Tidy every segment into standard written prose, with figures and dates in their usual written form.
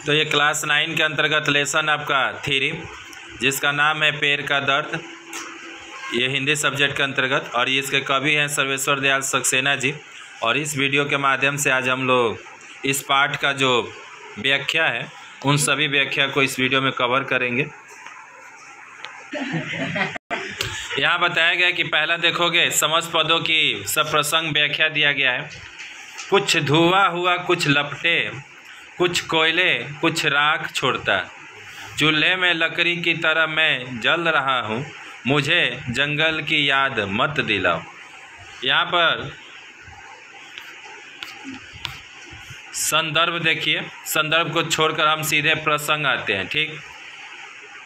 तो ये क्लास 9 के अंतर्गत लेसन आपका थ्योरी, जिसका नाम है पैर का दर्द, ये हिंदी सब्जेक्ट के अंतर्गत, और ये इसके कवि हैं सर्वेश्वर दयाल सक्सेना जी। और इस वीडियो के माध्यम से आज हम लोग इस पाठ का जो व्याख्या है उन सभी व्याख्या को इस वीडियो में कवर करेंगे। यहाँ बताया गया कि पहला देखोगे समस्त पदों की सब प्रसंग व्याख्या दिया गया है। कुछ धुआं हुआ, कुछ लपटे, कुछ कोयले, कुछ राख छोड़ता, चूल्हे में लकड़ी की तरह मैं जल रहा हूँ, मुझे जंगल की याद मत दिलाओ। यहाँ पर संदर्भ देखिए, संदर्भ को छोड़कर हम सीधे प्रसंग आते हैं। ठीक,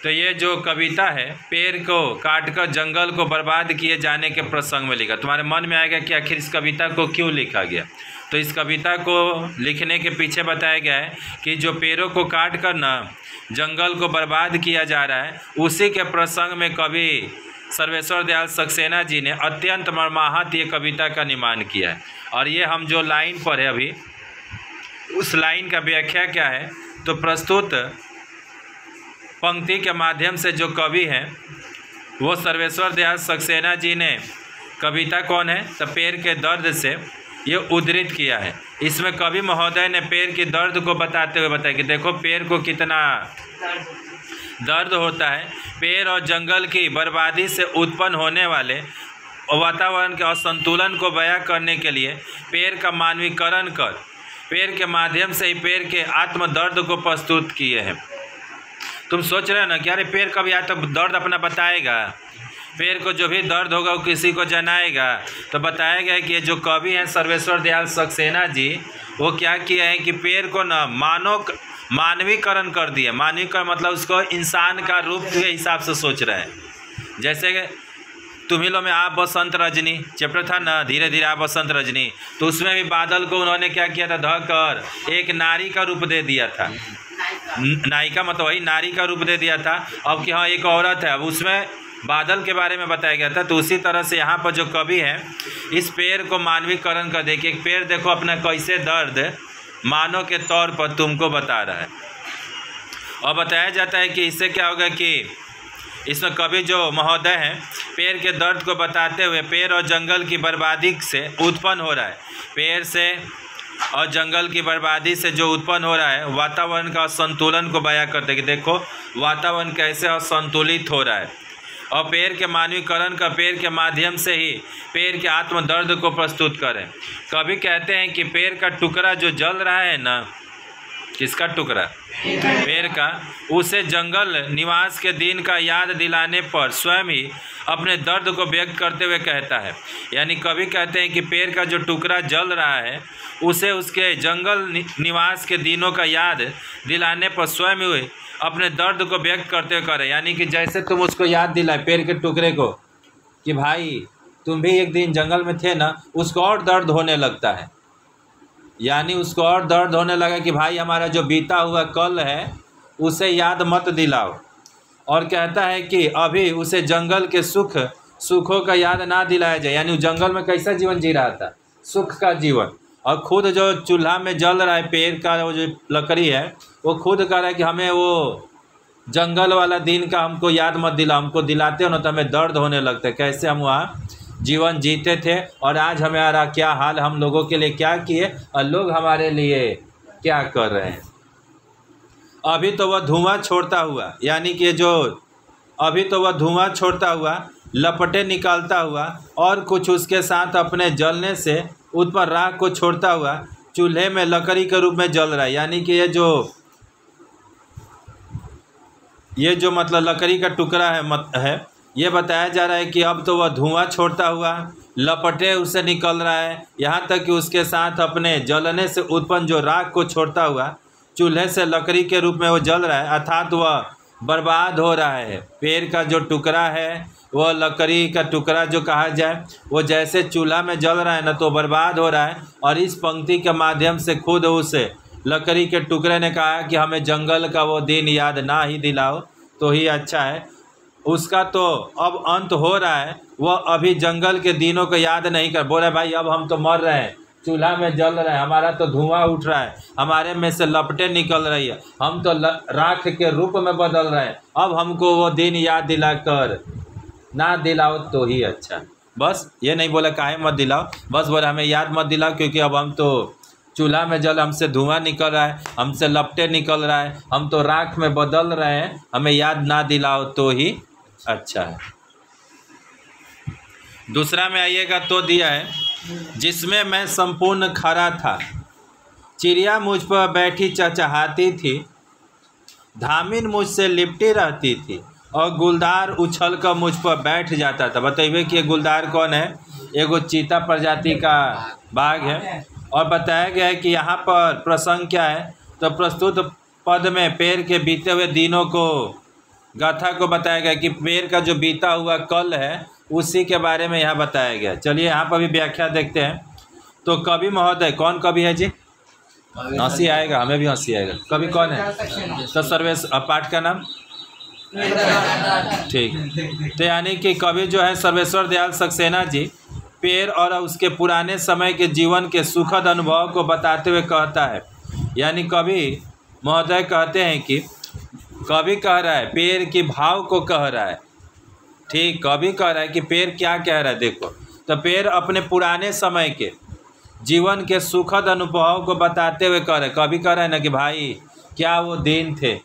तो ये जो कविता है पेड़ को काटकर जंगल को बर्बाद किए जाने के प्रसंग में लिखा। तुम्हारे मन में आएगा कि आखिर इस कविता को क्यों लिखा गया। तो इस कविता को लिखने के पीछे बताया गया है कि जो पेड़ों को काट कर ना जंगल को बर्बाद किया जा रहा है, उसी के प्रसंग में कवि सर्वेश्वर दयाल सक्सेना जी ने अत्यंत मर्माहत ये कविता का निर्माण किया है। और ये हम जो लाइन पढ़े अभी, उस लाइन का व्याख्या क्या है, तो प्रस्तुत पंक्ति के माध्यम से जो कवि हैं वो सर्वेश्वर दयाल सक्सेना जी ने कविता कौन है, तो पेड़ के दर्द से ये उद्धृत किया है। इसमें कवि महोदय ने पेड़ के दर्द को बताते हुए बताया कि देखो पेड़ को कितना दर्द होता है। पेड़ और जंगल की बर्बादी से उत्पन्न होने वाले वातावरण के असंतुलन को बयां करने के लिए पेड़ का मानवीकरण कर पेड़ के माध्यम से ही पेड़ के आत्मदर्द को प्रस्तुत किए हैं। तुम सोच रहे हो ना कि अरे पेड़ कभी आज तक दर्द अपना बताएगा, पेड़ को जो भी दर्द होगा वो किसी को जनाएगा। तो बताया गया कि ये जो कवि हैं सर्वेश्वर दयाल सक्सेना जी, वो क्या किए हैं कि पेड़ को ना मानवीकरण कर दिया। मानवीकरण मतलब उसको इंसान का रूप के हिसाब से सोच रहे हैं। जैसे तुम्ही लोग में आप बसंत रजनी चैप्टर था ना, धीरे धीरे आप बसंत रजनी, तो उसमें भी बादल को उन्होंने क्या किया था, धकर एक नारी का रूप दे दिया था। नायिका मतलब वही नारी का रूप दे दिया था। अब कि हाँ एक औरत है, अब उसमें बादल के बारे में बताया गया था। तो उसी तरह से यहाँ पर जो कवि है इस पेड़ को मानवीकरण कर देखिए, पेड़ देखो अपना कैसे दर्द मानव के तौर पर तुमको बता रहा है। और बताया जाता है कि इससे क्या होगा कि इसमें कवि जो महोदय हैं पेड़ के दर्द को बताते हुए पेड़ और जंगल की बर्बादी से उत्पन्न हो रहा है, पेड़ से और जंगल की बर्बादी से जो उत्पन्न हो रहा है वातावरण का असंतुलन को बयां करते कि देखो वातावरण कैसे असंतुलित हो रहा है। और पेड़ के मानवीकरण का पेड़ के माध्यम से ही पेड़ के आत्मदर्द को प्रस्तुत करें। कवि कहते हैं कि पेड़ का टुकड़ा जो जल रहा है ना, किसका टुकड़ा, पेड़ का, उसे जंगल निवास के दिन का याद दिलाने पर स्वयं ही अपने दर्द को व्यक्त करते हुए कहता है। यानी कवि कहते हैं कि पेड़ का जो टुकड़ा जल रहा है उसे उसके जंगल निवास के दिनों का याद दिलाने पर स्वयं ही अपने दर्द को व्यक्त करते हुए करें। यानी कि जैसे तुम उसको याद दिलाए पेड़ के टुकड़े को कि भाई तुम भी एक दिन जंगल में थे ना, उसको और दर्द होने लगता है। यानी उसको और दर्द होने लगा कि भाई हमारा जो बीता हुआ कल है उसे याद मत दिलाओ। और कहता है कि अभी उसे जंगल के सुखों का याद ना दिलाया जाए। यानी जंगल में कैसा जीवन जी रहा था, सुख का जीवन। और खुद जो चूल्हा में जल रहा है पेड़ का वो जो लकड़ी है, वो खुद कह रहा है कि हमें वो जंगल वाला दिन का हमको याद मत दिलाओ। हमको दिलाते हो ना तो हमें दर्द होने लगता है, कैसे हम वहाँ जीवन जीते थे और आज हमारा क्या हाल, हम लोगों के लिए क्या किए और लोग हमारे लिए क्या कर रहे हैं। अभी तो वह धुआं छोड़ता हुआ, यानी कि जो अभी तो वह धुआं छोड़ता हुआ, लपटें निकालता हुआ और कुछ उसके साथ अपने जलने से उत्पन्न राख को छोड़ता हुआ चूल्हे में लकड़ी के रूप में जल रहा है। यानी कि ये जो मतलब लकड़ी का टुकड़ा है ये बताया जा रहा है कि अब तो वह धुआं छोड़ता हुआ, लपटे उससे निकल रहा है, यहाँ तक कि उसके साथ अपने जलने से उत्पन्न जो राख को छोड़ता हुआ चूल्हे से लकड़ी के रूप में वो जल रहा है, अर्थात वह बर्बाद हो रहा है। पेड़ का जो टुकड़ा है, वह लकड़ी का टुकड़ा जो कहा जाए, वो जैसे चूल्हा में जल रहा है ना, तो बर्बाद हो रहा है। और इस पंक्ति के माध्यम से खुद उस लकड़ी के टुकड़े ने कहा कि हमें जंगल का वो दिन याद ना ही दिलाओ तो ही अच्छा है। उसका तो अब अंत हो रहा है, वह अभी जंगल के दिनों को याद नहीं कर, बोले भाई अब हम तो मर रहे हैं, चूल्हा में जल रहे हैं, हमारा तो धुआं उठ रहा है, हमारे में से लपटें निकल रही है, हम तो राख के रूप में बदल रहे हैं। अब हमको वो दिन याद दिलाकर ना दिलाओ तो ही अच्छा। बस ये नहीं बोला काहे मत दिलाओ, बस बोला हमें याद मत दिलाओ, क्योंकि अब हम तो चूल्हा में जल, हमसे धुआं निकल रहा है, हमसे लपटें निकल रहा है, हम तो राख में बदल रहे हैं, हमें याद ना दिलाओ तो ही अच्छा है। दूसरा में आइएगा तो दिया है, जिसमें मैं संपूर्ण खरा था, चिड़िया मुझ पर बैठी चहचहाती थी, धामिन मुझसे लिपटी रहती थी और गुलदार उछल कर मुझ पर बैठ जाता था। बताइए कि ये गुलदार कौन है? एगो चीता प्रजाति का बाघ है। और बताया गया है कि यहाँ पर प्रसंग क्या है, तो प्रस्तुत पद में पेड़ के बीते हुए दिनों को, गाथा को बताया गया कि पेड़ का जो बीता हुआ कल है उसी के बारे में यहाँ बताया गया। चलिए यहाँ पर भी व्याख्या देखते हैं। तो कवि महोदय, कौन कवि है जी? हंसी आएगा, हमें भी हंसी आएगा। कवि कौन है? तो सर्वेश, पाठ का नाम ठीक। तो यानी कि कवि जो है सर्वेश्वर दयाल सक्सेना जी पेड़ और उसके पुराने समय के जीवन के सुखद अनुभव को बताते हुए कहता है, यानी कवि महोदय कहते हैं कि कवि कह रहा है पेड़ के भाव को कह रहा है। ठीक, कवि कह रहा है कि पेड़ क्या कह रहा है। देखो, तो पेड़ अपने पुराने समय के जीवन के सुखद अनुभव को बताते हुए कह रहे, कवि कह रहा है ना कि भाई क्या वो दिन थे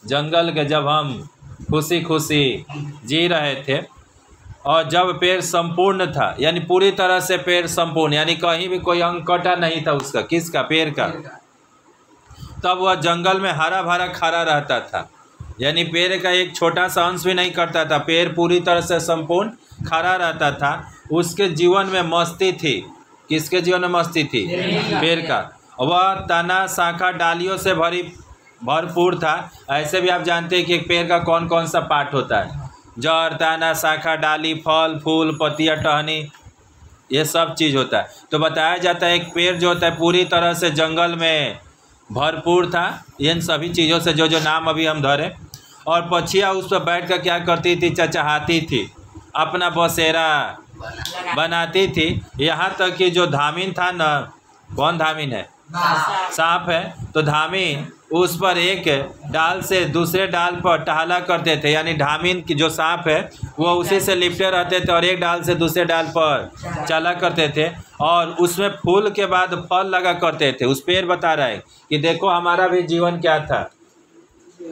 जंगल के, जब हम खुशी खुशी जी रहे थे और जब पेड़ संपूर्ण था, यानी पूरी तरह से पेड़ संपूर्ण, यानी कहीं भी कोई अंग कटा नहीं था उसका, किसका? पेड़ का। तब वह जंगल में हरा भरा खड़ा रहता था, यानी पेड़ का एक छोटा सा अंश भी नहीं कटता था, पेड़ पूरी तरह से संपूर्ण खड़ा रहता था। उसके जीवन में मस्ती थी। किसके जीवन में मस्ती थी? पेड़ का। वह तना शाखा डालियों से भरपूर था। ऐसे भी आप जानते हैं कि एक पेड़ का कौन कौन सा पार्ट होता है? जड़, तना, शाखा, डाली, फल, फूल, पत्तियाँ, टहनी, ये सब चीज़ होता है। तो बताया जाता है एक पेड़ जो होता है पूरी तरह से जंगल में भरपूर था इन सभी चीज़ों से, जो जो नाम अभी हम धरे। और पक्षियाँ उस पर बैठ कर क्या करती थी? चहचहाती थी, अपना बसेरा बनाती थी। यहाँ तक कि जो धामिन था ना, कौन धामिन है? सांप है। तो धामिन उस पर एक डाल से दूसरे डाल पर टहला करते थे, यानी धामिन की जो सांप है वो उसी से लिपटे रहते थे और एक डाल से दूसरे डाल पर चला करते थे और उसमें फूल के बाद फल लगा करते थे। उस पेड़ बता रहा है कि देखो हमारा भी जीवन क्या था,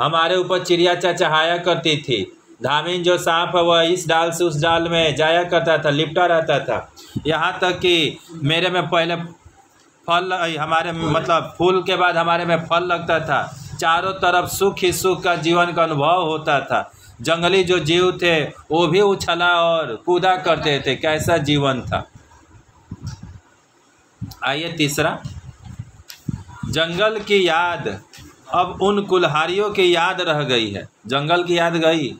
हमारे ऊपर चिड़िया चहचहाया करती थी। धामिन जो सांप है वह इस डाल से उस डाल में जाया करता था, लिपटा रहता था। यहाँ तक कि मेरे में पहले फल, हमारे मतलब फूल के बाद हमारे में फल लगता था। चारों तरफ सुख ही सुख का जीवन का अनुभव होता था। जंगली जो जीव थे वो भी उछला और कूदा करते थे। कैसा जीवन था। आइए तीसरा, जंगल की याद अब उन कुल्हाड़ियों की याद रह गई है। जंगल की याद गई,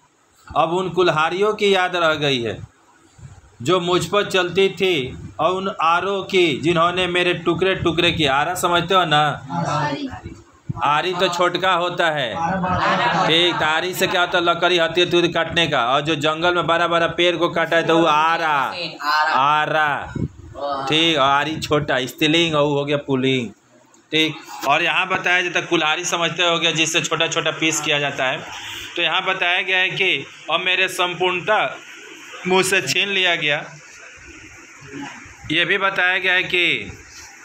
अब उन कुल्हाड़ियों की याद रह गई है जो मुझ पर चलती थी और उन आरों की जिन्होंने मेरे टुकड़े टुकड़े किए। आरा समझते हो ना? आरी तो छोटका होता है, ठीक। आरी से क्या होता है? लकड़ी हथौड़ी काटने का। और जो जंगल में बड़ा बड़ा पेड़ को काटा है तो वो आरा, ठीक। आरी छोटा, स्त्रीलिंग और हो गया पुल्लिंग, ठीक। और यहाँ बताया जाता है कुल्हाड़ी समझते हो गया जिससे छोटा छोटा पीस किया जाता है। तो यहाँ बताया गया है कि अब मेरे संपूर्णता मुँह से छीन लिया गया। ये भी बताया गया है कि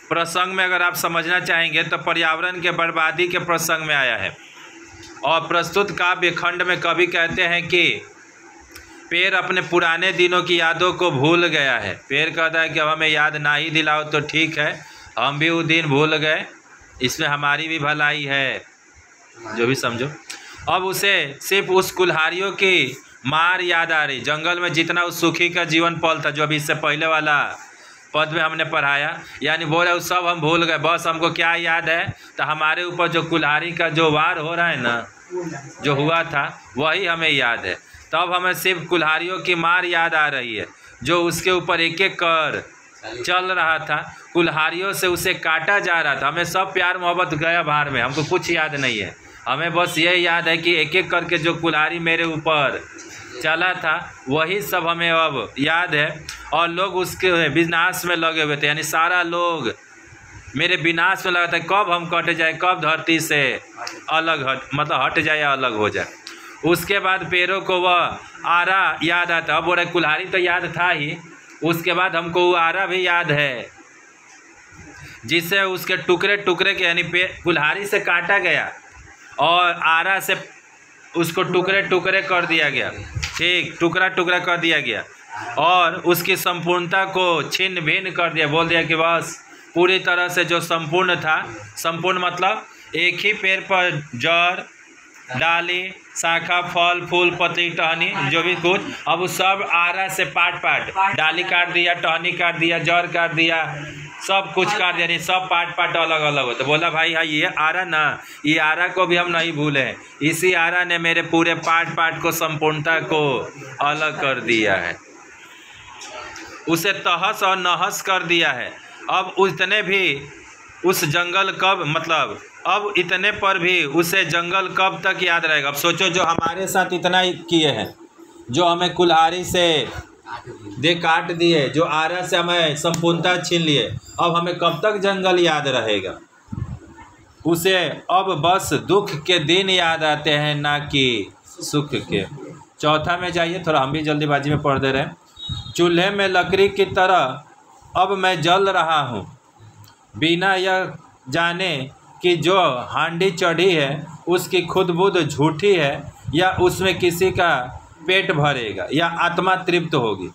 प्रसंग में अगर आप समझना चाहेंगे तो पर्यावरण के बर्बादी के प्रसंग में आया है। और प्रस्तुत काव्य खंड में कवि कहते हैं कि पेड़ अपने पुराने दिनों की यादों को भूल गया है। पेड़ कहता है कि अब हमें याद ना ही दिलाओ तो ठीक है, हम भी वो दिन भूल गए, इसमें हमारी भी भलाई है, जो भी समझो। अब उसे सिर्फ उस कुल्हाड़ियों की मार याद आ रही। जंगल में जितना उस सुखी का जीवन पल था, जो अभी इससे पहले वाला पद में हमने पढ़ाया, यानी बोले वो सब हम भूल गए। बस हमको क्या याद है? तो हमारे ऊपर जो कुल्हाड़ी का जो वार हो रहा है ना, जो हुआ था, वही हमें याद है। तब हमें सिर्फ कुल्हाड़ियों की मार याद आ रही है, जो उसके ऊपर एक एक कर चल रहा था। कुल्हाड़ियों से उसे काटा जा रहा था। हमें सब प्यार मोहब्बत गया बाहर में, हमको कुछ याद नहीं है। हमें बस ये याद है कि एक एक करके जो कुल्हाड़ी मेरे ऊपर चला था वही सब हमें अब याद है। और लोग उसके विनाश में लगे हुए थे, यानी सारा लोग मेरे विनाश में लगा था, कब हम कट जाए, कब धरती से अलग हट जाए या अलग हो जाए। उसके बाद पेड़ों को वह आरा याद आता। अब बोला कुल्हाड़ी तो याद था ही, उसके बाद हमको वो आरा भी याद है जिससे उसके टुकड़े टुकड़े के यानी कुल्हाड़ी से काटा गया और आरा से उसको टुकड़े टुकड़े कर दिया गया, ठीक, टुकड़ा टुकड़ा कर दिया गया और उसकी संपूर्णता को छिन्न भिन्न कर दिया। बोल दिया कि बस पूरी तरह से जो संपूर्ण था, संपूर्ण मतलब एक ही पेड़ पर जड़, डाली, शाखा, फल, फूल, पत्ती, टहनी, जो भी कुछ, अब उस सब आरा से पाट पाट, डाली काट दिया, टहनी काट दिया, जड़ काट दिया, सब कुछ काट दिया, नहीं सब पाट पाट अलग अलग होता। बोला भाई हाँ ये आरा ना, ये आरा को भी हम नहीं भूले, इसी आरा ने मेरे पूरे पाट पाट को, संपूर्णता को अलग कर दिया है, उसे तहस और नहस कर दिया है। अब उतने भी उस जंगल कब, मतलब अब इतने पर भी उसे जंगल कब तक याद रहेगा। अब सोचो जो हमारे साथ इतना ही किए हैं, जो हमें कुल्हाड़ी से दे काट दिए, जो आरा से हमें संपूर्णता छीन लिए, अब हमें कब तक जंगल याद रहेगा। उसे अब बस दुख के दिन याद आते हैं ना कि सुख के। चौथा में जाइए, थोड़ा हम भी जल्दीबाजी में पढ़ दे रहे हैं। चूल्हे में लकड़ी की तरह अब मैं जल रहा हूँ, बिना यह जाने कि जो हांडी चढ़ी है उसकी खुद बुद्ध झूठी है या उसमें किसी का पेट भरेगा या आत्मा तृप्त होगी।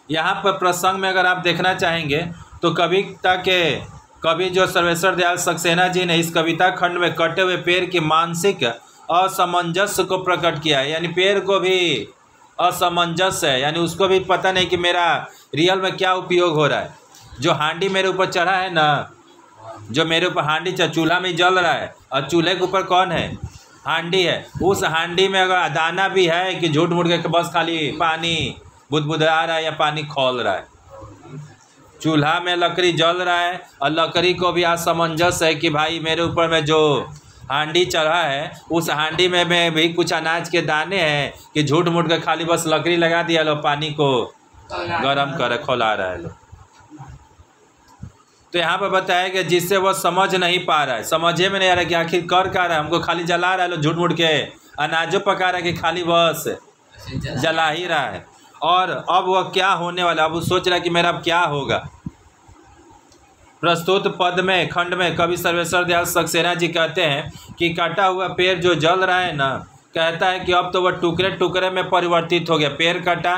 यहाँ पर प्रसंग में अगर आप देखना चाहेंगे तो कविता के कवि जो सर्वेश्वर दयाल सक्सेना जी ने इस कविता खंड में कटे हुए पेड़ की मानसिक असमंजस्य को प्रकट किया है। यानी पेड़ को भी असमंजस्य है, यानी उसको भी पता नहीं कि मेरा रियल में क्या उपयोग हो रहा है। जो हांडी मेरे ऊपर चढ़ा है ना, जो मेरे ऊपर हांडी चूल्हा में जल रहा है और चूल्हे के ऊपर कौन है, हांडी है। उस हांडी में अगर दाना भी है कि झूठ मूठ के बस खाली पानी बुदबुदा रहा है या पानी खौल रहा है। चूल्हा में लकड़ी जल रहा है और लकड़ी को भी असमंजस है कि भाई मेरे ऊपर में जो हांडी चढ़ा है उस हांडी में भी कुछ अनाज के दाने हैं कि झूठ मूठ के खाली बस लकड़ी लगा दिया लो, पानी को गर्म कर खौला रहा है लो। तो यहाँ पर बताया कि जिससे वह समझ नहीं पा रहा है, समझे में नहीं आ रहा है कि आखिर कर क्या रहा है, हमको खाली जला रहा है लो, झूठ मूठ के अनाजों पका रहा है कि खाली बस जला ही रहा है। और अब वह क्या होने वाला, अब वो सोच रहा है कि मेरा अब क्या होगा। प्रस्तुत पद में खंड में कवि सर्वेश्वर दयाल सक्सेना जी कहते हैं कि काटा हुआ पेड़ जो जल रहा है ना, कहता है कि अब तो वह टुकड़े टुकड़े में परिवर्तित हो गया। पेड़ कटा,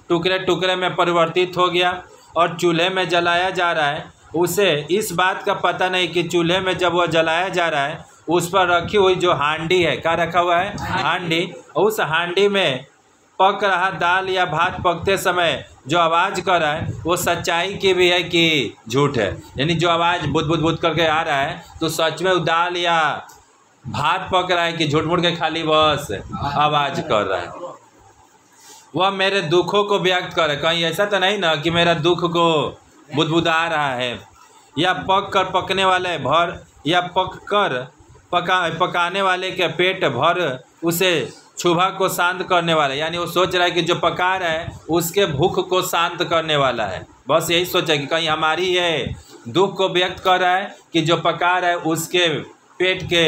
टुकड़े टुकड़े में परिवर्तित हो गया और चूल्हे में जलाया जा रहा है। उसे इस बात का पता नहीं कि चूल्हे में जब वह जलाया जा रहा है उस पर रखी हुई जो हांडी है, क्या रखा हुआ है, हांडी, उस हांडी में पक रहा दाल या भात पकते समय जो आवाज़ कर रहा है वो सच्चाई की भी है कि झूठ है। यानी जो आवाज़ बुद बुद बुद करके आ रहा है तो सच में वो दाल या भात पक रहा है कि झूठ मूठ के खाली बस आवाज़ कर रहा है। वह मेरे दुखों को व्यक्त करे, कहीं ऐसा तो नहीं ना कि मेरा दुख को बुदबुदा रहा है, या पक कर पकने वाले भर, या पक कर पकाने वाले के पेट भर उसे क्षुभा को शांत करने वाला। यानी वो सोच रहा है कि जो पका रहा है उसके भूख को शांत करने वाला है। बस यही सोचा कि कहीं हमारी ये दुख को व्यक्त कर रहा है कि जो पका रहा है उसके पेट के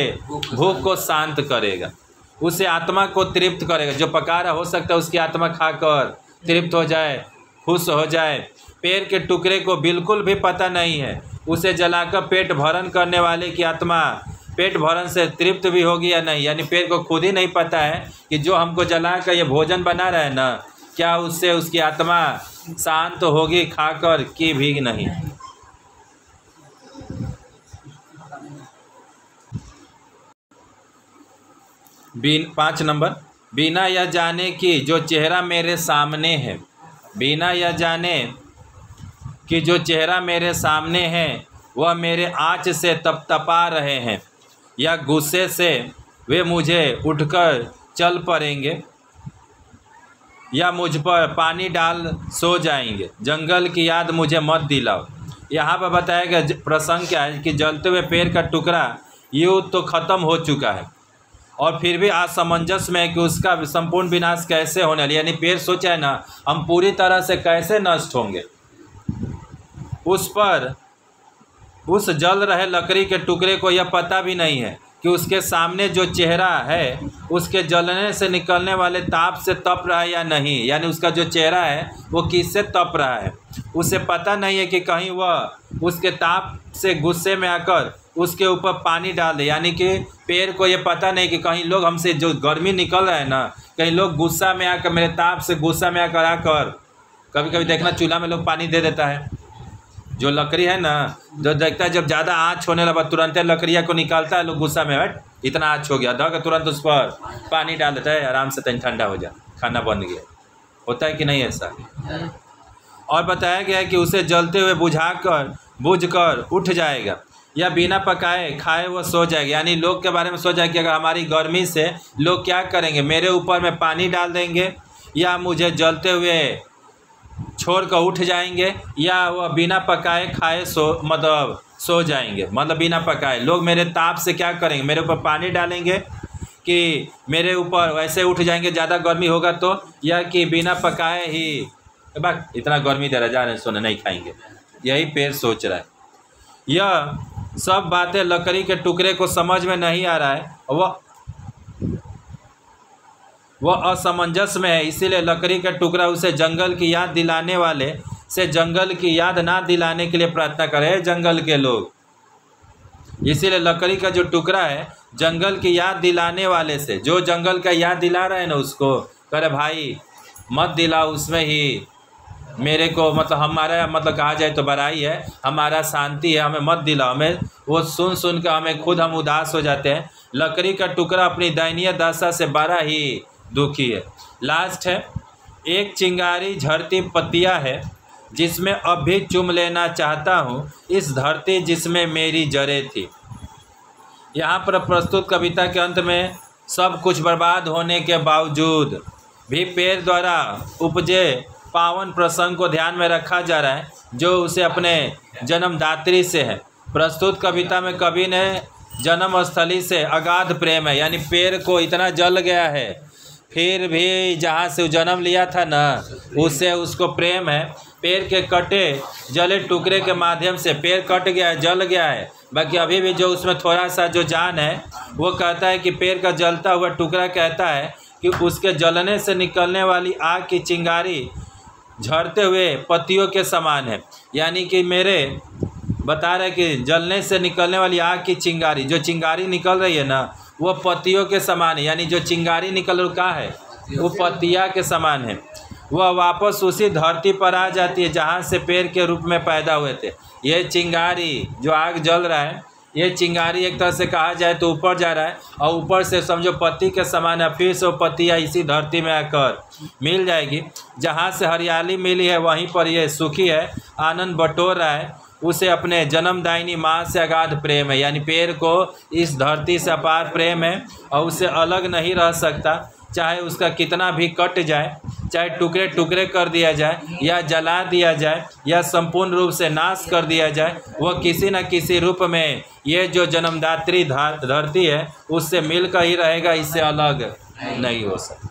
भूख को शांत करेगा, उसे आत्मा को तृप्त करेगा। जो पका रहा हो सकता है उसकी आत्मा खाकर तृप्त हो जाए, खुश हो जाए। पेड़ के टुकड़े को बिल्कुल भी पता नहीं है, उसे जलाकर पेट भरण करने वाले की आत्मा पेट भरण से तृप्त भी होगी या नहीं। यानी पेड़ को खुद ही नहीं पता है कि जो हमको जलाकर ये भोजन बना रहा है ना, क्या उससे उसकी आत्मा शांत होगी खाकर कि भी नहीं। पाँच नंबर, बिना यह जाने कि जो चेहरा मेरे सामने है, बिना यह जाने कि जो चेहरा मेरे सामने है वह मेरे आँच से तपतपा रहे हैं या गुस्से से वे मुझे उठकर चल पड़ेंगे या मुझ पर पानी डाल सो जाएंगे। जंगल की याद मुझे मत दिलाओ। यहाँ पर बताया गया प्रसंग क्या है कि जलते हुए पेड़ का टुकड़ा यूँ तो ख़त्म हो चुका है, और फिर भी असमंजस में है कि उसका संपूर्ण विनाश कैसे होने वाला, यानी पेड़ सोचा है ना हम पूरी तरह से कैसे नष्ट होंगे। उस पर उस जल रहे लकड़ी के टुकड़े को यह पता भी नहीं है कि उसके सामने जो चेहरा है उसके जलने से निकलने वाले ताप से तप रहा है या नहीं, यानी उसका जो चेहरा है वो किससे तप रहा है। उसे पता नहीं है कि कहीं वह उसके ताप से गुस्से में आकर उसके ऊपर पानी डाल दे, यानी कि पेड़ को ये पता नहीं कि कहीं लोग हमसे जो गर्मी निकल रहा है ना, कहीं लोग गुस्सा में आकर मेरे ताप से गुस्सा में आकर कभी कभी देखना चूल्हा में लोग पानी दे देता है। जो लकड़ी है ना, जो देखता है जब ज़्यादा आँच होने लगा तुरंत लकड़िया को निकालता है लोग गुस्सा में, हट इतना आँच हो गया धक तुरंत उस पर पानी डाल देता है, आराम से तनी ठंडा हो जाए, खाना बन गया। होता है कि नहीं ऐसा। और बताया गया है कि उसे जलते हुए बुझकर उठ जाएगा या बिना पकाए खाए वो सो जाएगा। यानी लोग के बारे में सोचा कि अगर हमारी गर्मी से लोग क्या करेंगे, मेरे ऊपर में पानी डाल देंगे या मुझे जलते हुए छोड़ कर उठ जाएंगे, या वह बिना पकाए खाए सो जाएंगे। मतलब बिना पकाए लोग मेरे ताप से क्या करेंगे, मेरे ऊपर पानी डालेंगे कि मेरे ऊपर वैसे उठ जाएंगे ज़्यादा गर्मी होगा तो, या कि बिना पकाए ही बस इतना गर्मी दे रहा जा रहे सोने नहीं खाएंगे। यही पेड़ सोच रहा है। यह सब बातें लकड़ी के टुकड़े को समझ में नहीं आ रहा है, वह असमंजस में है। इसीलिए लकड़ी का टुकड़ा उसे जंगल की याद दिलाने वाले से जंगल की याद ना दिलाने के लिए प्रार्थना करे जंगल के लोग। इसीलिए लकड़ी का जो टुकड़ा है जंगल की याद दिलाने वाले से, जो जंगल का याद दिला रहे हैं ना उसको करे भाई मत दिलाओ, उसमें ही मेरे को मतलब हमारा मतलब कहा जाए तो बड़ाई है, हमारा शांति है, हमें मत दिलाओ। हमें वो सुन कर हमें खुद हम उदास हो जाते हैं। लकड़ी का टुकड़ा अपनी दयनीय दशा से बड़ा ही दुखी है। लास्ट है, एक चिंगारी झड़ती पत्तियां है जिसमें अब भी चुम लेना चाहता हूँ इस धरती जिसमें मेरी जड़ें थी। यहाँ पर प्रस्तुत कविता के अंत में सब कुछ बर्बाद होने के बावजूद भी पेड़ द्वारा उपजे पावन प्रसंग को ध्यान में रखा जा रहा है जो उसे अपने जन्मदात्री से है। प्रस्तुत कविता में कवि ने जन्मस्थली से अगाध प्रेम है, यानी पेड़ को इतना जल गया है फिर भी जहाँ से जन्म लिया था ना उससे उसको प्रेम है। पेड़ के कटे जले टुकड़े के माध्यम से पेड़ कट गया है, जल गया है, बाकी अभी भी जो उसमें थोड़ा सा जो जान है वो कहता है कि पेड़ का जलता हुआ टुकड़ा कहता है कि उसके जलने से निकलने वाली आग की चिंगारी झड़ते हुए पत्तियों के समान है। यानी कि मेरे बता रहे कि जलने से निकलने वाली आग की चिंगारी, जो चिंगारी निकल रही है ना वो पत्तियों के समान है। यानी जो चिंगारी निकल रही क्या है वो पत्तियाँ के समान है। वह वापस उसी धरती पर आ जाती है जहाँ से पेड़ के रूप में पैदा हुए थे। ये चिंगारी जो आग जल रहा है, ये चिंगारी एक तरह से कहा जाए तो ऊपर जा रहा है और ऊपर से समझो पत्ती के समान है। फिर से वो पत्तियाँ इसी धरती में आकर मिल जाएगी। जहाँ से हरियाली मिली है वहीं पर ये सुखी है, आनंद बटोर रहा है। उसे अपने जन्मदायिनी माँ से अगाध प्रेम है, यानी पेड़ को इस धरती से अपार प्रेम है और उससे अलग नहीं रह सकता। चाहे उसका कितना भी कट जाए, चाहे टुकड़े टुकड़े कर दिया जाए या जला दिया जाए या संपूर्ण रूप से नाश कर दिया जाए, वह किसी न किसी रूप में ये जो जन्मदात्री धरती है उससे मिलकर ही रहेगा, इससे अलग नहीं हो सकता।